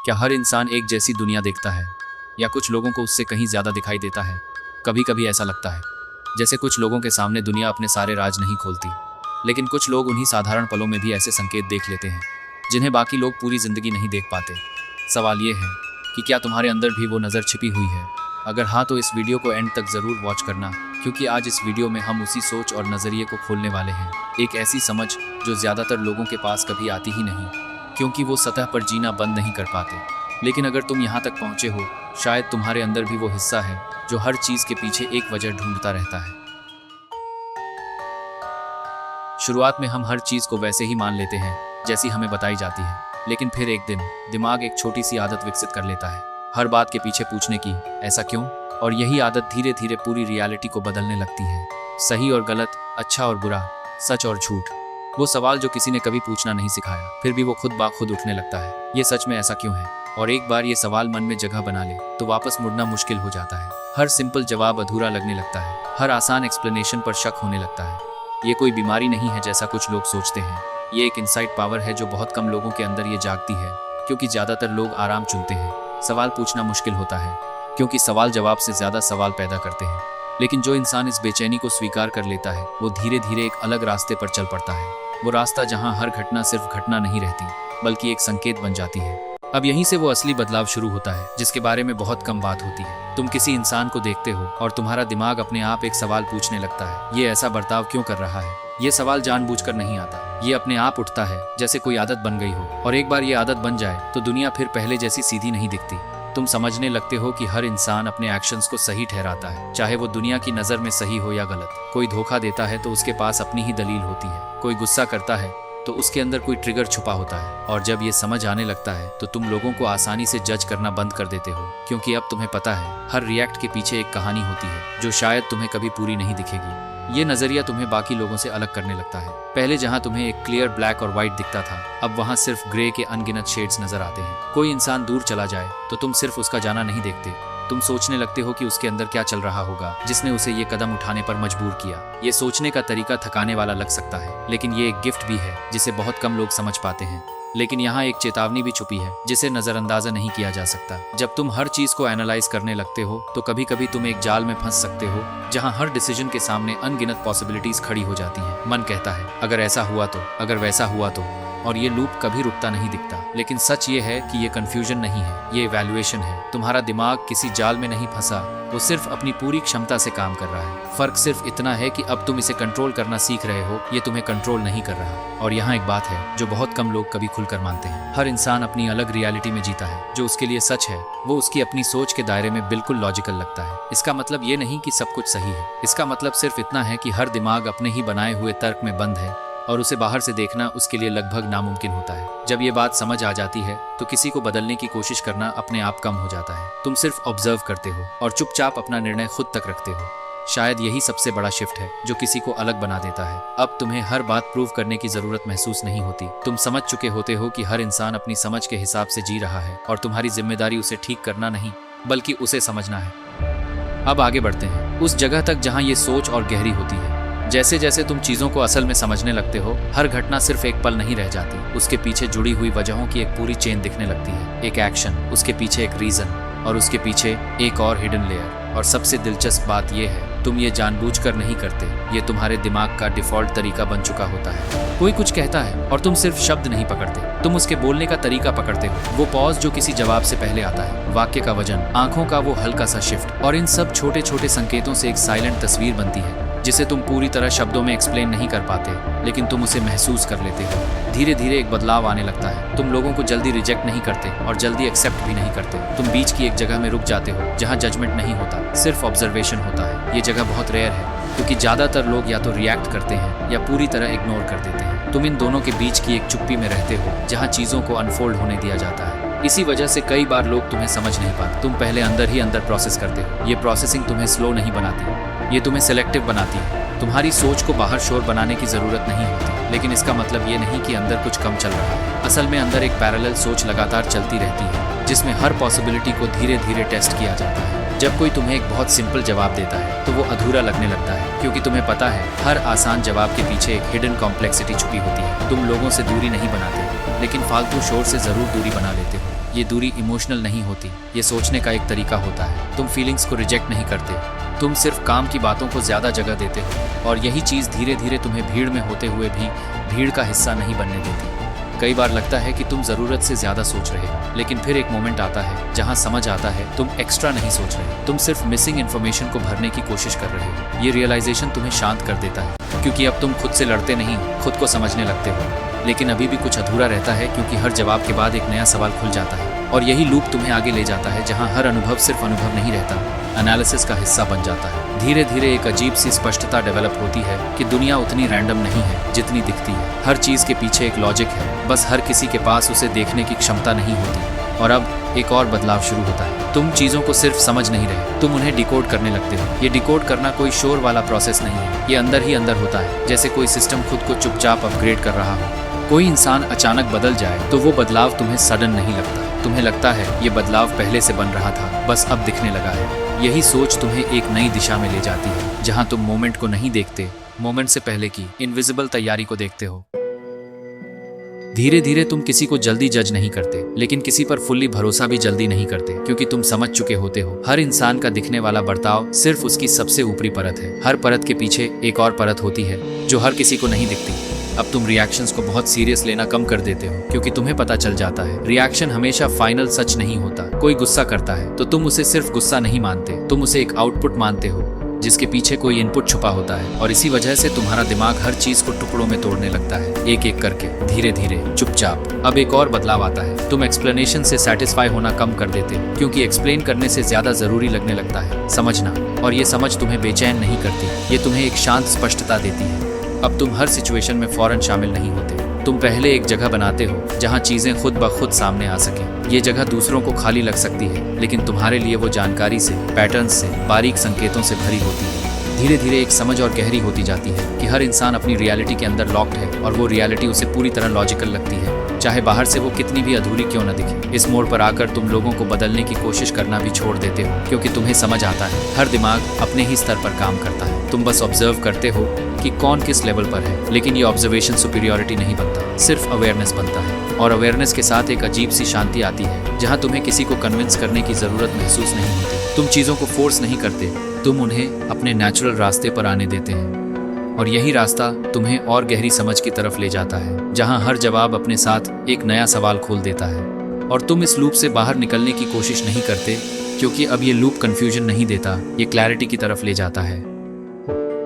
क्या हर इंसान एक जैसी दुनिया देखता है या कुछ लोगों को उससे कहीं ज्यादा दिखाई देता है? कभी कभी ऐसा लगता है जैसे कुछ लोगों के सामने दुनिया अपने सारे राज नहीं खोलती, लेकिन कुछ लोग उन्हीं साधारण पलों में भी ऐसे संकेत देख लेते हैं जिन्हें बाकी लोग पूरी जिंदगी नहीं देख पाते। सवाल ये है कि क्या तुम्हारे अंदर भी वो नज़र छिपी हुई है? अगर हाँ तो इस वीडियो को एंड तक ज़रूर वॉच करना, क्योंकि आज इस वीडियो में हम उसी सोच और नज़रिए को खोलने वाले हैं। एक ऐसी समझ जो ज़्यादातर लोगों के पास कभी आती ही नहीं, क्योंकि वो सतह पर जीना बंद नहीं कर पाते। लेकिन अगर तुम यहाँ तक पहुँचे हो, शायद तुम्हारे अंदर भी वो हिस्सा है जो हर चीज़ के पीछे एक वजह ढूंढता रहता है। शुरुआत में हम हर चीज़ को वैसे ही मान लेते हैं जैसी हमें बताई जाती है, लेकिन फिर एक दिन दिमाग एक छोटी सी आदत विकसित कर लेता है, हर बात के पीछे पूछने की, ऐसा क्यों? और यही आदत धीरे धीरे पूरी रियलिटी को बदलने लगती है। सही और गलत, अच्छा और बुरा, सच और झूठ, वो सवाल जो किसी ने कभी पूछना नहीं सिखाया, फिर भी वो खुद ब खुद उठने लगता है। ये सच में ऐसा क्यों है? और एक बार ये सवाल मन में जगह बना ले तो वापस मुड़ना मुश्किल हो जाता है। हर सिंपल जवाब अधूरा लगने लगता है, हर आसान एक्सप्लेनेशन पर शक होने लगता है। ये कोई बीमारी नहीं है जैसा कुछ लोग सोचते हैं, ये एक इनसाइट पावर है जो बहुत कम लोगों के अंदर ये जागती है, क्योंकि ज़्यादातर लोग आराम चुनते हैं। सवाल पूछना मुश्किल होता है क्योंकि सवाल जवाब से ज़्यादा सवाल पैदा करते हैं। लेकिन जो इंसान इस बेचैनी को स्वीकार कर लेता है, वो धीरे धीरे एक अलग रास्ते पर चल पड़ता है। वो रास्ता जहाँ हर घटना सिर्फ घटना नहीं रहती, बल्कि एक संकेत बन जाती है। अब यहीं से वो असली बदलाव शुरू होता है, जिसके बारे में बहुत कम बात होती है। तुम किसी इंसान को देखते हो और तुम्हारा दिमाग अपने आप एक सवाल पूछने लगता है, ये ऐसा बर्ताव क्यों कर रहा है? ये सवाल जानबूझकर नहीं आता, ये अपने आप उठता है, जैसे कोई आदत बन गई हो। और एक बार ये आदत बन जाए तो दुनिया फिर पहले जैसी सीधी नहीं दिखती। तुम समझने लगते हो कि हर इंसान अपने एक्शंस को सही ठहराता है, चाहे वो दुनिया की नज़र में सही हो या गलत। कोई धोखा देता है तो उसके पास अपनी ही दलील होती है, कोई गुस्सा करता है तो उसके अंदर कोई ट्रिगर छुपा होता है। और जब ये समझ आने लगता है तो तुम लोगों को आसानी से जज करना बंद कर देते हो, क्योंकि अब तुम्हें पता है हर रिएक्ट के पीछे एक कहानी होती है जो शायद तुम्हें कभी पूरी नहीं दिखेगी। ये नजरिया तुम्हें बाकी लोगों से अलग करने लगता है। पहले जहां तुम्हें एक क्लियर ब्लैक और व्हाइट दिखता था, अब वहां सिर्फ ग्रे के अनगिनत शेड्स नजर आते हैं। कोई इंसान दूर चला जाए तो तुम सिर्फ उसका जाना नहीं देखते, तुम सोचने लगते हो कि उसके अंदर क्या चल रहा होगा जिसने उसे ये कदम उठाने पर मजबूर किया। ये सोचने का तरीका थकाने वाला लग सकता है, लेकिन ये एक गिफ्ट भी है जिसे बहुत कम लोग समझ पाते हैं। लेकिन यहाँ एक चेतावनी भी छुपी है जिसे नजरअंदाजा नहीं किया जा सकता। जब तुम हर चीज को एनालाइज करने लगते हो तो कभी कभी तुम एक जाल में फंस सकते हो जहाँ हर डिसीजन के सामने अनगिनत पॉसिबिलिटीज खड़ी हो जाती हैं। मन कहता है अगर ऐसा हुआ तो, अगर वैसा हुआ तो, और ये लूप कभी रुकता नहीं दिखता। लेकिन सच ये है कि ये कंफ्यूजन नहीं है, ये इवैल्यूएशन है। तुम्हारा दिमाग किसी जाल में नहीं फंसा, वो सिर्फ अपनी पूरी क्षमता से काम कर रहा है। फर्क सिर्फ इतना है कि अब तुम इसे कंट्रोल करना सीख रहे हो, ये तुम्हें कंट्रोल नहीं कर रहा। और यहाँ एक बात है जो बहुत कम लोग कभी खुलकर मानते हैं, हर इंसान अपनी अलग रियलिटी में जीता है। जो उसके लिए सच है वो उसकी अपनी सोच के दायरे में बिल्कुल लॉजिकल लगता है। इसका मतलब ये नहीं कि सब कुछ सही है, इसका मतलब सिर्फ इतना है कि हर दिमाग अपने ही बनाए हुए तर्क में बंद है और उसे बाहर से देखना उसके लिए लगभग नामुमकिन होता है। जब ये बात समझ आ जाती है तो किसी को बदलने की कोशिश करना अपने आप कम हो जाता है। तुम सिर्फ ऑब्जर्व करते हो और चुपचाप अपना निर्णय खुद तक रखते हो। शायद यही सबसे बड़ा शिफ्ट है जो किसी को अलग बना देता है। अब तुम्हें हर बात प्रूव करने की जरूरत महसूस नहीं होती। तुम समझ चुके होते हो कि हर इंसान अपनी समझ के हिसाब से जी रहा है और तुम्हारी जिम्मेदारी उसे ठीक करना नहीं, बल्कि उसे समझना है। अब आगे बढ़ते हैं उस जगह तक जहाँ ये सोच और गहरी होती है। जैसे जैसे तुम चीजों को असल में समझने लगते हो, हर घटना सिर्फ एक पल नहीं रह जाती, उसके पीछे जुड़ी हुई वजहों की एक पूरी चेन दिखने लगती है। एक एक्शन, उसके पीछे एक रीजन, और उसके पीछे एक और हिडन लेयर। और सबसे दिलचस्प बात यह है तुम ये जानबूझकर नहीं करते, ये तुम्हारे दिमाग का डिफॉल्ट तरीका बन चुका होता है। कोई कुछ कहता है और तुम सिर्फ शब्द नहीं पकड़ते, तुम उसके बोलने का तरीका पकड़ते हो। वो पॉज जो किसी जवाब से पहले आता है, वाक्य का वजन, आंखों का वो हल्का सा शिफ्ट, और इन सब छोटे छोटे संकेतों से एक साइलेंट तस्वीर बनती है जिसे तुम पूरी तरह शब्दों में एक्सप्लेन नहीं कर पाते, लेकिन तुम उसे महसूस कर लेते हो। धीरे धीरे एक बदलाव आने लगता है। तुम लोगों को जल्दी रिजेक्ट नहीं करते और जल्दी एक्सेप्ट भी नहीं करते। तुम बीच की एक जगह में रुक जाते हो जहाँ जजमेंट नहीं होता, सिर्फ ऑब्जर्वेशन होता है। ये जगह बहुत रेयर है क्योंकि ज्यादातर लोग या तो रिएक्ट करते हैं या पूरी तरह इग्नोर कर देते हैं। तुम इन दोनों के बीच की एक चुप्पी में रहते हो जहाँ चीजों को अनफोल्ड होने दिया जाता है। इसी वजह से कई बार लोग तुम्हें समझ नहीं पाते। तुम पहले अंदर ही अंदर प्रोसेस करते हो। ये प्रोसेसिंग तुम्हें स्लो नहीं बनाती, ये तुम्हें सेलेक्टिव बनाती है। तुम्हारी सोच को बाहर शोर बनाने की जरूरत नहीं होती, लेकिन इसका मतलब ये नहीं कि अंदर कुछ कम चल रहा है। असल में अंदर एक पैरेलल सोच लगातार चलती रहती है जिसमें हर पॉसिबिलिटी को धीरे धीरे टेस्ट किया जाता है। जब कोई तुम्हें एक बहुत सिंपल जवाब देता है तो वो अधूरा लगने लगता है, क्योंकि तुम्हें पता है हर आसान जवाब के पीछे एक हिडन कॉम्प्लेक्सिटी छुपी होती है। तुम लोगों से दूरी नहीं बनाते, लेकिन फालतू शोर से जरूर दूरी बना लेते हो। ये दूरी इमोशनल नहीं होती, ये सोचने का एक तरीका होता है। तुम फीलिंग्स को रिजेक्ट नहीं करते, तुम सिर्फ काम की बातों को ज्यादा जगह देते हो, और यही चीज धीरे धीरे तुम्हें भीड़ में होते हुए भी भीड़ का हिस्सा नहीं बनने देती। कई बार लगता है कि तुम जरूरत से ज्यादा सोच रहे हो, लेकिन फिर एक मोमेंट आता है जहां समझ आता है तुम एक्स्ट्रा नहीं सोच रहे, तुम सिर्फ मिसिंग इन्फॉर्मेशन को भरने की कोशिश कर रहे हो। ये रियलाइजेशन तुम्हें शांत कर देता है, क्योंकि अब तुम खुद से लड़ते नहीं, खुद को समझने लगते हो। लेकिन अभी भी कुछ अधूरा रहता है, क्योंकि हर जवाब के बाद एक नया सवाल खुल जाता है, और यही लूप तुम्हें आगे ले जाता है, जहां हर अनुभव सिर्फ अनुभव नहीं रहता, एनालिसिस का हिस्सा बन जाता है। धीरे धीरे एक अजीब सी स्पष्टता डेवलप होती है कि दुनिया उतनी रैंडम नहीं है जितनी दिखती है। हर चीज के पीछे एक लॉजिक है, बस हर किसी के पास उसे देखने की क्षमता नहीं होती। और अब एक और बदलाव शुरू होता है। तुम चीजों को सिर्फ समझ नहीं रहे, तुम उन्हें डिकोड करने लगते हो। ये डिकोड करना कोई शोर वाला प्रोसेस नहीं है, ये अंदर ही अंदर होता है, जैसे कोई सिस्टम खुद को चुपचाप अपग्रेड कर रहा हो। कोई इंसान अचानक बदल जाए तो वो बदलाव तुम्हें सडन नहीं लगता, तुम्हें लगता है ये बदलाव पहले से बन रहा था, बस अब दिखने लगा है। यही सोच तुम्हें एक नई दिशा में ले जाती है, जहां तुम मोमेंट को नहीं देखते, मोमेंट से पहले की इनविजिबल तैयारी को देखते हो। धीरे धीरे तुम किसी को जल्दी जज नहीं करते, लेकिन किसी पर फुल्ली भरोसा भी जल्दी नहीं करते, क्योंकि तुम समझ चुके होते हो हर इंसान का दिखने वाला बर्ताव सिर्फ उसकी सबसे ऊपरी परत है। हर परत के पीछे एक और परत होती है जो हर किसी को नहीं दिखती। अब तुम रिएक्शंस को बहुत सीरियस लेना कम कर देते हो, क्योंकि तुम्हें पता चल जाता है रिएक्शन हमेशा फाइनल सच नहीं होता। कोई गुस्सा करता है तो तुम उसे सिर्फ गुस्सा नहीं मानते, तुम उसे एक आउटपुट मानते हो जिसके पीछे कोई इनपुट छुपा होता है। और इसी वजह से तुम्हारा दिमाग हर चीज को टुकड़ों में तोड़ने लगता है, एक एक करके, धीरे धीरे, चुपचाप। अब एक और बदलाव आता है, तुम एक्सप्लेनेशन से सेटिस्फाई होना कम कर देते हो, क्योंकि एक्सप्लेन करने से ज्यादा जरूरी लगने लगता है समझना। और ये समझ तुम्हें बेचैन नहीं करती, ये तुम्हें एक शांत स्पष्टता देती है। अब तुम हर सिचुएशन में फौरन शामिल नहीं होते, तुम पहले एक जगह बनाते हो जहां चीजें खुद ब खुद सामने आ सके। ये जगह दूसरों को खाली लग सकती है, लेकिन तुम्हारे लिए वो जानकारी से, पैटर्न्स से, बारीक संकेतों से भरी होती है। धीरे धीरे एक समझ और गहरी होती जाती है कि हर इंसान अपनी रियलिटी के अंदर लॉक्ड है, और वो रियलिटी उसे पूरी तरह लॉजिकल लगती है, चाहे बाहर से वो कितनी भी अधूरी क्यों न दिखे। इस मोड़ पर आकर तुम लोगों को बदलने की कोशिश करना भी छोड़ देते हो, क्योंकि तुम्हें समझ आता है हर दिमाग अपने ही स्तर पर काम करता है। तुम बस ऑब्जर्व करते हो कि कौन किस लेवल पर है, लेकिन ये ऑब्जर्वेशन सुपीरियरिटी नहीं बनता, सिर्फ अवेयरनेस बनता है। और अवेयरनेस के साथ एक अजीब सी शांति आती है, जहां तुम्हें किसी को कन्विंस करने की जरूरत महसूस नहीं होती। तुम चीजों को फोर्स नहीं करते, तुम उन्हें अपने नेचुरल रास्ते पर आने देते हैं। और यही रास्ता तुम्हें और गहरी समझ की तरफ ले जाता है, जहां हर जवाब अपने साथ एक नया सवाल खोल देता है। और तुम इस लूप से बाहर निकलने की कोशिश नहीं करते, क्योंकि अब ये लूप कंफ्यूजन नहीं देता, ये क्लैरिटी की तरफ ले जाता है।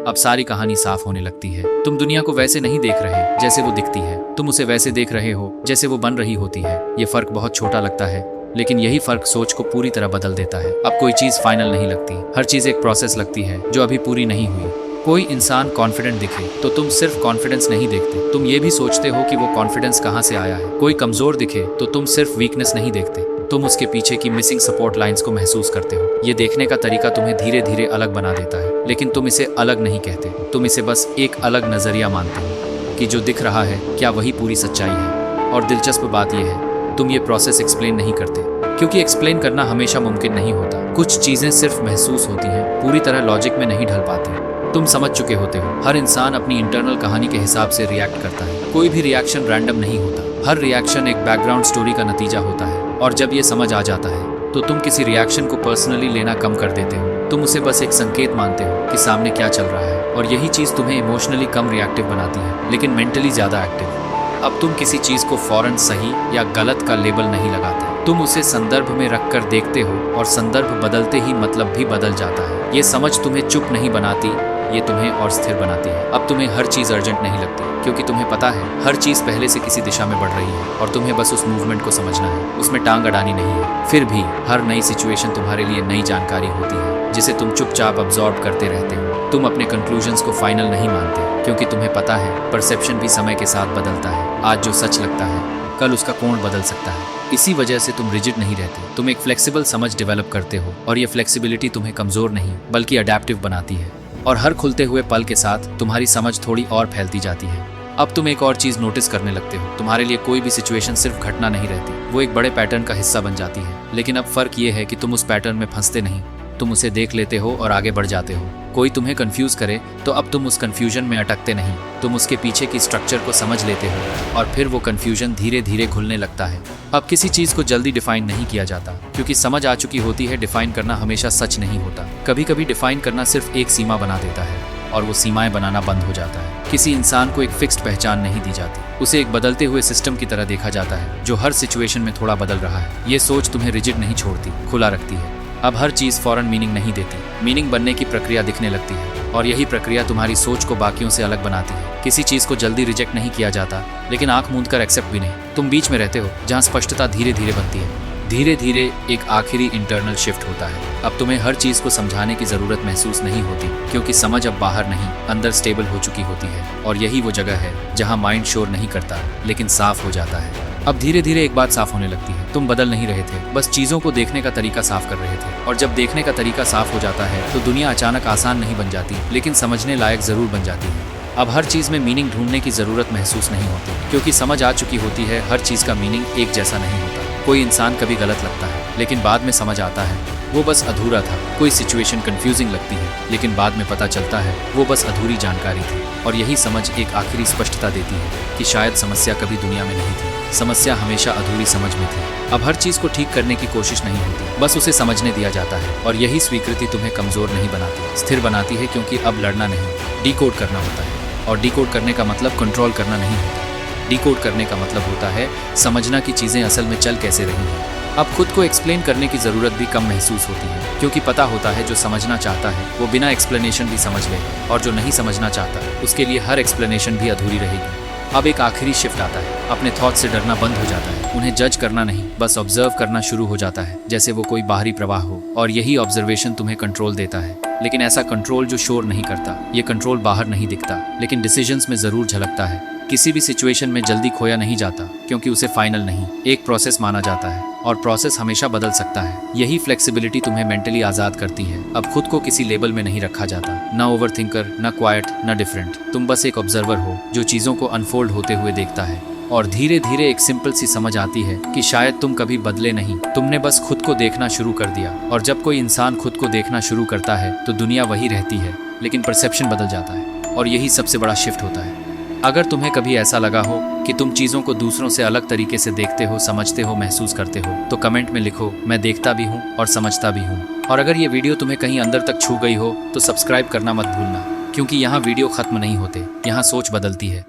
अब सारी कहानी साफ होने लगती है। तुम दुनिया को वैसे नहीं देख रहे जैसे वो दिखती है, तुम उसे वैसे देख रहे हो जैसे वो बन रही होती है। ये फर्क बहुत छोटा लगता है, लेकिन यही फर्क सोच को पूरी तरह बदल देता है। अब कोई चीज फाइनल नहीं लगती, हर चीज एक प्रोसेस लगती है जो अभी पूरी नहीं हुई। कोई इंसान कॉन्फिडेंट दिखे तो तुम सिर्फ कॉन्फिडेंस नहीं देखते, तुम ये भी सोचते हो कि वो कॉन्फिडेंस कहाँ से आया है। कोई कमजोर दिखे तो तुम सिर्फ वीकनेस नहीं देखते, तुम उसके पीछे की मिसिंग सपोर्ट लाइंस को महसूस करते हो। ये देखने का तरीका तुम्हें धीरे धीरे अलग बना देता है, लेकिन तुम इसे अलग नहीं कहते, तुम इसे बस एक अलग नजरिया मानते हो कि जो दिख रहा है क्या वही पूरी सच्चाई है। और दिलचस्प बात यह है, तुम ये प्रोसेस एक्सप्लेन नहीं करते, क्योंकि एक्सप्लेन करना हमेशा मुमकिन नहीं होता। कुछ चीजें सिर्फ महसूस होती हैं, पूरी तरह लॉजिक में नहीं ढल पाती। तुम समझ चुके होते हो हर इंसान अपनी इंटरनल कहानी के हिसाब से रिएक्ट करता है, कोई भी रिएक्शन रैंडम नहीं होता, हर रिएक्शन एक बैकग्राउंड स्टोरी का नतीजा होता है। और जब ये समझ आ जाता है तो तुम किसी रिएक्शन को पर्सनली लेना कम कर देते हो, तुम उसे बस एक संकेत मानते हो कि सामने क्या चल रहा है। और यही चीज तुम्हें इमोशनली कम रिएक्टिव बनाती है, लेकिन मेंटली ज्यादा एक्टिव। अब तुम किसी चीज को फौरन सही या गलत का लेबल नहीं लगाते, तुम उसे संदर्भ में रखकर देखते हो, और संदर्भ बदलते ही मतलब भी बदल जाता है। ये समझ तुम्हें चुप नहीं बनाती, ये तुम्हें और स्थिर बनाती है। अब तुम्हें हर चीज अर्जेंट नहीं लगती, क्योंकि तुम्हें पता है हर चीज पहले से किसी दिशा में बढ़ रही है, और तुम्हें बस उस मूवमेंट को समझना है, उसमें टांग अड़ानी नहीं है। फिर भी हर नई सिचुएशन तुम्हारे लिए नई जानकारी होती है, जिसे तुम चुपचाप अब्सॉर्ब करते रहते हो। तुम अपने कंक्लूजन्स को फाइनल नहीं मानते, क्योंकि तुम्हें पता है परसेप्शन भी समय के साथ बदलता है। आज जो सच लगता है कल उसका कोण बदल सकता है। इसी वजह से तुम रिजिड नहीं रहते, तुम एक फ्लेक्सिबल समझ डेवलप करते हो, और ये फ्लेक्सिबिलिटी तुम्हें कमजोर नहीं बल्कि अडेप्टिव बनाती है। और हर खुलते हुए पल के साथ तुम्हारी समझ थोड़ी और फैलती जाती है। अब तुम एक और चीज नोटिस करने लगते हो, तुम्हारे लिए कोई भी सिचुएशन सिर्फ घटना नहीं रहती, वो एक बड़े पैटर्न का हिस्सा बन जाती है। लेकिन अब फर्क ये है कि तुम उस पैटर्न में फंसते नहीं, तुम उसे देख लेते हो और आगे बढ़ जाते हो। कोई तुम्हें कंफ्यूज करे तो अब तुम उस कंफ्यूजन में अटकते नहीं, तुम उसके पीछे की स्ट्रक्चर को समझ लेते हो और फिर वो कंफ्यूजन धीरे धीरे खुलने लगता है। अब किसी चीज को जल्दी डिफाइन नहीं किया जाता, क्योंकि समझ आ चुकी होती है डिफाइन करना हमेशा सच नहीं होता। कभी कभी डिफाइन करना सिर्फ एक सीमा बना देता है और वो सीमाएं बनाना बंद हो जाता है। किसी इंसान को एक फिक्स्ड पहचान नहीं दी जाती, उसे एक बदलते हुए सिस्टम की तरह देखा जाता है जो हर सिचुएशन में थोड़ा बदल रहा है। ये सोच तुम्हें रिजिड नहीं छोड़ती, खुला रखती है। अब हर चीज फौरन मीनिंग नहीं देती, मीनिंग बनने की प्रक्रिया दिखने लगती है और यही प्रक्रिया तुम्हारी सोच को बाकियों से अलग बनाती है। किसी चीज को जल्दी रिजेक्ट नहीं किया जाता, लेकिन आंख मूंद कर एक्सेप्ट भी नहीं। तुम बीच में रहते हो जहाँ स्पष्टता धीरे धीरे बनती है। धीरे धीरे एक आखिरी इंटरनल शिफ्ट होता है। अब तुम्हें हर चीज को समझाने की जरूरत महसूस नहीं होती, क्योंकि समझ अब बाहर नहीं अंदर स्टेबल हो चुकी होती है। और यही वो जगह है जहाँ माइंड शोर नहीं करता, लेकिन साफ हो जाता है। अब धीरे धीरे एक बात साफ होने लगती है, तुम बदल नहीं रहे थे, बस चीजों को देखने का तरीका साफ कर रहे थे। और जब देखने का तरीका साफ हो जाता है तो दुनिया अचानक आसान नहीं बन जाती, लेकिन समझने लायक जरूर बन जाती है। अब हर चीज में मीनिंग ढूंढने की जरूरत महसूस नहीं होती, क्योंकि समझ आ चुकी होती है हर चीज का मीनिंग एक जैसा नहीं होता। कोई इंसान कभी गलत लगता है, लेकिन बाद में समझ आता है वो बस अधूरा था। कोई सिचुएशन कंफ्यूजिंग लगती है, लेकिन बाद में पता चलता है वो बस अधूरी जानकारी थी। और यही समझ एक आखिरी स्पष्टता देती है कि शायद समस्या कभी दुनिया में नहीं थी, समस्या हमेशा अधूरी समझ में थी। अब हर चीज को ठीक करने की कोशिश नहीं होती, बस उसे समझने दिया जाता है। और यही स्वीकृति तुम्हें कमजोर नहीं बनाती, स्थिर बनाती है, क्योंकि अब लड़ना नहीं, डिकोड करना होता है। और डिकोड करने का मतलब कंट्रोल करना नहीं होता। डिकोड करने का मतलब होता है समझना कि चीजें असल में चल कैसे रही हैं। अब खुद को एक्सप्लेन करने की जरूरत भी कम महसूस होती है, क्योंकि पता होता है जो समझना चाहता है वो बिना एक्सप्लेनेशन भी समझ लेगा, और जो नहीं समझना चाहता उसके लिए हर एक्सप्लेनेशन भी अधूरी रहेगी। अब एक आखिरी शिफ्ट आता है, अपने थॉट से डरना बंद हो जाता है। उन्हें जज करना नहीं, बस ऑब्जर्व करना शुरू हो जाता है, जैसे वो कोई बाहरी प्रवाह हो। और यही ऑब्जर्वेशन तुम्हें कंट्रोल देता है, लेकिन ऐसा कंट्रोल जो शोर नहीं करता। ये कंट्रोल बाहर नहीं दिखता, लेकिन डिसीजंस में जरूर झलकता है। किसी भी सिचुएशन में जल्दी खोया नहीं जाता, क्योंकि उसे फाइनल नहीं, एक प्रोसेस माना जाता है, और प्रोसेस हमेशा बदल सकता है। यही फ्लेक्सिबिलिटी तुम्हें मेंटली आजाद करती है। अब खुद को किसी लेबल में नहीं रखा जाता, ना ओवर थिंकर, ना क्वाइट, ना डिफरेंट। तुम बस एक ऑब्जर्वर हो जो चीजों को अनफोल्ड होते हुए देखता है। और धीरे धीरे एक सिंपल सी समझ आती है कि शायद तुम कभी बदले नहीं, तुमने बस खुद को देखना शुरू कर दिया। और जब कोई इंसान खुद को देखना शुरू करता है तो दुनिया वही रहती है, लेकिन परसेप्शन बदल जाता है। और यही सबसे बड़ा शिफ्ट होता है। अगर तुम्हें कभी ऐसा लगा हो कि तुम चीज़ों को दूसरों से अलग तरीके से देखते हो, समझते हो, महसूस करते हो, तो कमेंट में लिखो, मैं देखता भी हूँ और समझता भी हूँ। और अगर ये वीडियो तुम्हें कहीं अंदर तक छू गई हो तो सब्सक्राइब करना मत भूलना, क्योंकि यहाँ वीडियो खत्म नहीं होते, यहाँ सोच बदलती है।